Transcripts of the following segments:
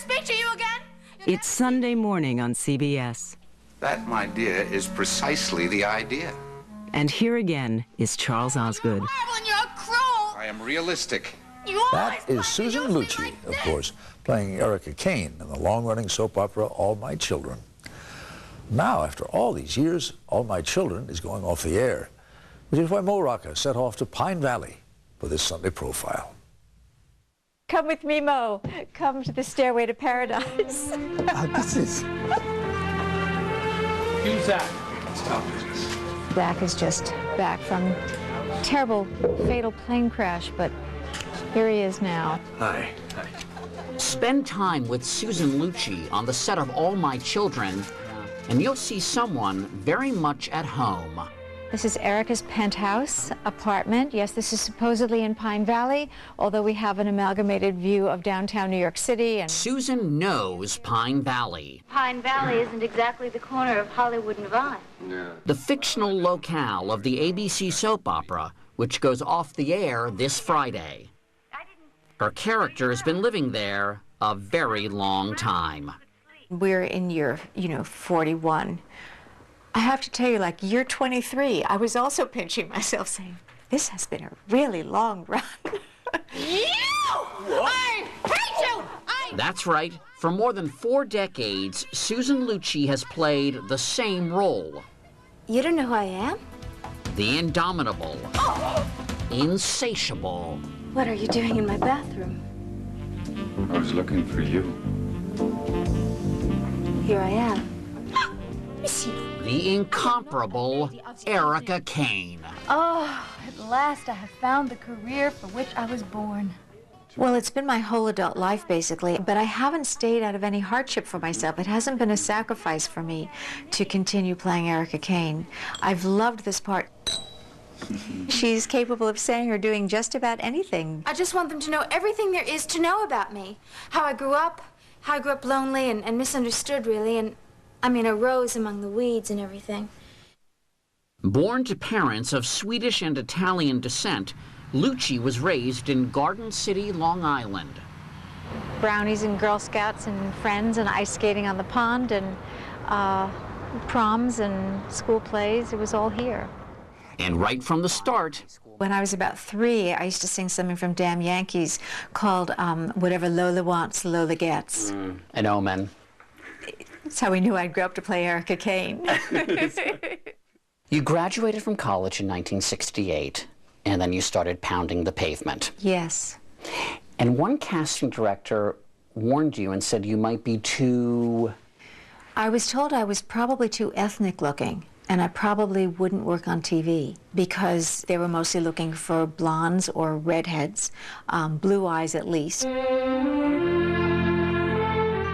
speak to you again? It's Sunday morning on CBS. That, my dear, is precisely the idea. And here again is Charles Osgood. You're horrible and you're cruel. I am realistic. That is Susan Lucci, of course, playing Erica Kane in the long-running soap opera All My Children. Now, after all these years, All My Children is going off the air, which is why Mo Rocca set off to Pine Valley for this Sunday profile. Come with me, Mo. Come to the Stairway to Paradise. This is... Who's Zach? Stop it. Zach is just back from terrible, fatal plane crash, but here he is now. Hi. Spend time with Susan Lucci on the set of All My Children, and you'll see someone very much at home. This is Erica's penthouse apartment. Yes, this is supposedly in Pine Valley, although we have an amalgamated view of downtown New York City. And Susan knows Pine Valley. Pine Valley isn't exactly the corner of Hollywood and Vine. No. The fictional locale of the ABC soap opera, which goes off the air this Friday. Her character has been living there a very long time. we're in year, 41. I have to tell you, like year 23, I was also pinching myself saying, this has been a really long run. I hate you! That's right. For more than 4 decades, Susan Lucci has played the same role. You don't know who I am? The indomitable, insatiable. What are you doing in my bathroom? I was looking for you. Here I am. The incomparable Erica Kane. Oh, at last I have found the career for which I was born. Well, it's been my whole adult life, basically, but I haven't stayed out of any hardship for myself. It hasn't been a sacrifice for me to continue playing Erica Kane. I've loved this part. She's capable of saying or doing just about anything. I just want them to know everything there is to know about me. How I grew up lonely and misunderstood, really, and I arose among the weeds and everything. Born to parents of Swedish and Italian descent, Lucci was raised in Garden City, Long Island. Brownies and Girl Scouts and friends and ice skating on the pond and proms and school plays. It was all here. And right from the start, When I was about 3, I used to sing something from Damn Yankees called Whatever Lola Wants, Lola Gets. an omen. That's how we knew I'd grow up to play Erica Kane. You graduated from college in 1968, and then you started pounding the pavement. Yes. And one casting director warned you and said you might be too... I was told I was probably too ethnic looking, and I probably wouldn't work on TV because they were mostly looking for blondes or redheads, blue eyes at least.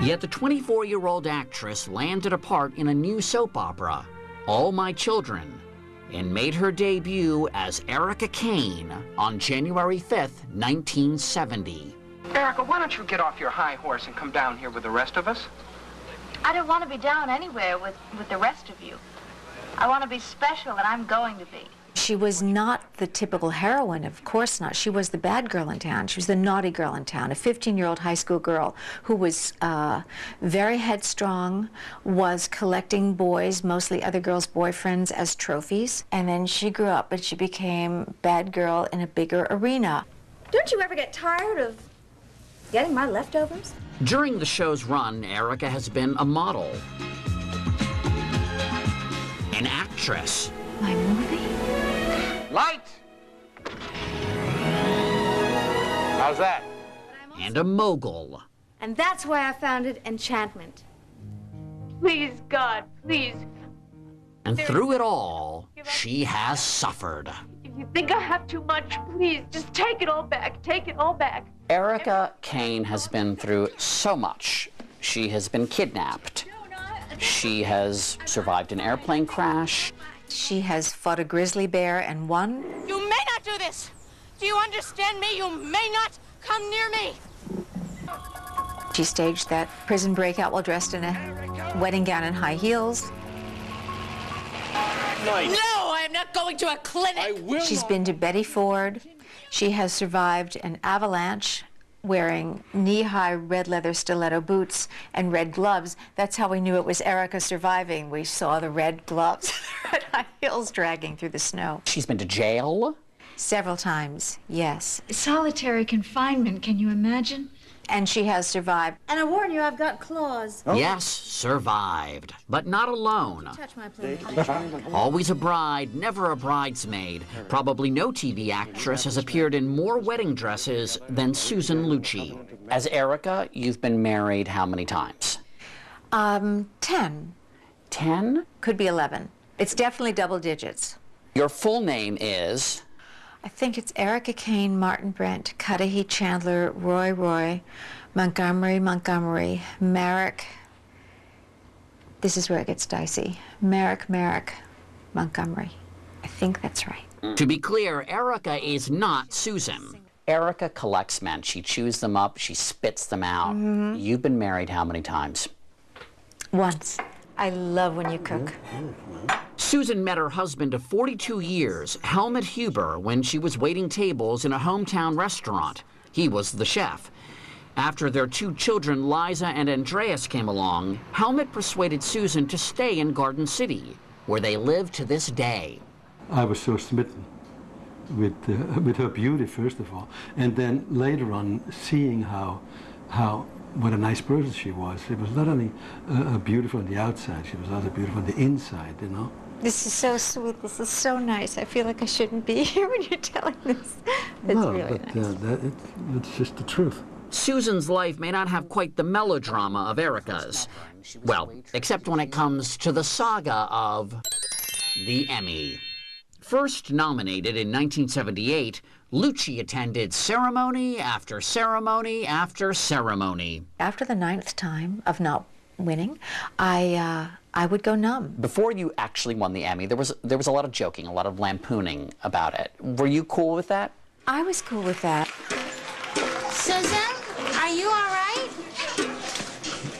Yet the 24-year-old actress landed a part in a new soap opera, All My Children, and made her debut as Erica Kane on January 5th, 1970. Erica, why don't you get off your high horse and come down here with the rest of us? I don't want to be down anywhere with the rest of you. I want to be special, and I'm going to be. She was not the typical heroine, of course not. She was the bad girl in town. She was the naughty girl in town, a 15-year-old high school girl who was very headstrong, was collecting boys, mostly other girls' boyfriends, as trophies. And then she grew up and she became bad girl in a bigger arena. Don't you ever get tired of getting my leftovers? During the show's run, Erica has been a model, an actress, My movie? Light! How's that? and a mogul. And that's why I founded Enchantment. Please, God, please. And through it all, she has suffered. If you think I have too much, please, just take it all back. Take it all back. Erica Kane has been through so much. She has been kidnapped. She has survived an airplane crash. She has fought a grizzly bear and won. You may not do this! Do you understand me? You may not come near me! She staged that prison breakout while dressed in a wedding gown and high heels. No, I am not going to a clinic! She's been to Betty Ford. She has survived an avalanche wearing knee-high red leather stiletto boots and red gloves. That's how we knew it was Erica surviving. We saw the red gloves, red high heels dragging through the snow. She's been to jail? Several times, yes. Solitary confinement, can you imagine? And she has survived. And I warn you, I've got claws. Oh. Yes, survived, but not alone. Touch my plate. Always a bride, never a bridesmaid. Probably no TV actress has appeared in more wedding dresses than Susan Lucci. As Erica, you've been married how many times? 10. 10? Could be 11. It's definitely double digits. Your full name is? I think it's Erica Kane, Martin Brent, Cudahy Chandler, Roy, Montgomery, Merrick. This is where it gets dicey. Merrick, Montgomery. I think that's right. To be clear, Erica is not Susan. Erica collects men. She chews them up, she spits them out. Mm-hmm. You've been married how many times? Once. I love when you cook. Susan met her husband of 42 years, Helmut Huber, when she was waiting tables in a hometown restaurant. He was the chef. After their 2 children, Liza and Andreas, came along, Helmut persuaded Susan to stay in Garden City, where they live to this day. I was so smitten with her beauty, first of all, and then later on seeing what a nice person she was. She was not only beautiful on the outside, she was also beautiful on the inside, you know. This is so sweet. This is so nice. I feel like I shouldn't be here when you're telling this. It's really nice. It's just the truth. Susan's life may not have quite the melodrama of Erica's. Well, except when it comes to the saga of the Emmy. First nominated in 1978, Lucci attended ceremony after ceremony after ceremony. After the 9th time of not winning, I would go numb. Before you actually won the Emmy, there was a lot of joking, a lot of lampooning about it. Were you cool with that? I was cool with that. Susan, are you all right?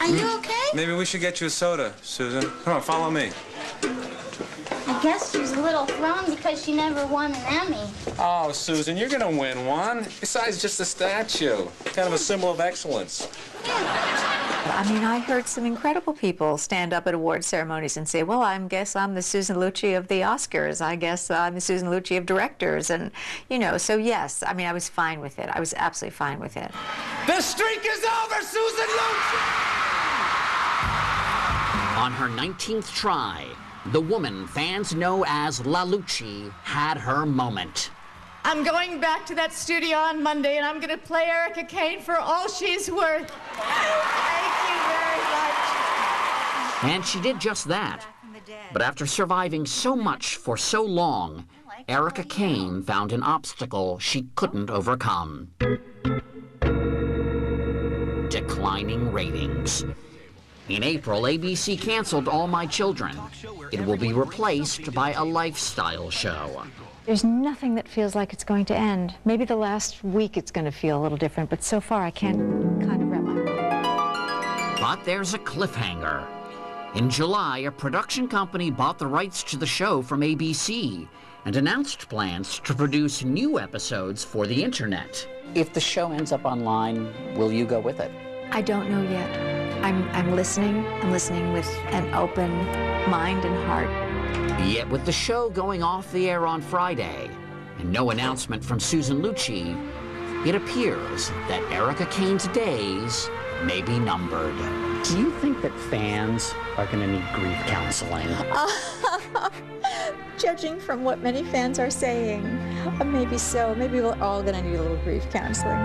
Are you okay? Maybe we should get you a soda, Susan. Come on, follow me. I guess she's a little thrown because she never won an Emmy. Oh, Susan, you're gonna win one. Besides, just a statue. Kind of a symbol of excellence. I mean, I heard some incredible people stand up at award ceremonies and say, well, I guess I'm the Susan Lucci of the Oscars. I guess I'm the Susan Lucci of directors. And, you know, so yes, I mean, I was fine with it. I was absolutely fine with it. The streak is over, Susan Lucci! On her 19th try, the woman fans know as La Lucci had her moment. I'm going back to that studio on Monday, and I'm going to play Erica Kane for all she's worth. Thank you very much. And she did just that. But after surviving so much for so long, Erica Kane found an obstacle she couldn't overcome. Declining ratings. In April, ABC canceled All My Children. It will be replaced by a lifestyle show. There's nothing that feels like it's going to end. Maybe the last week it's going to feel a little different, but so far I can't kind of wrap my mind. But there's a cliffhanger. In July, a production company bought the rights to the show from ABC and announced plans to produce new episodes for the internet. If the show ends up online, will you go with it? I don't know yet. I'm listening. I'm listening with an open mind and heart. Yet with the show going off the air on Friday and no announcement from Susan Lucci, it appears that Erica Kane's days may be numbered. Do you think that fans are going to need grief counseling? Judging from what many fans are saying, maybe so. Maybe we're all going to need a little grief counseling.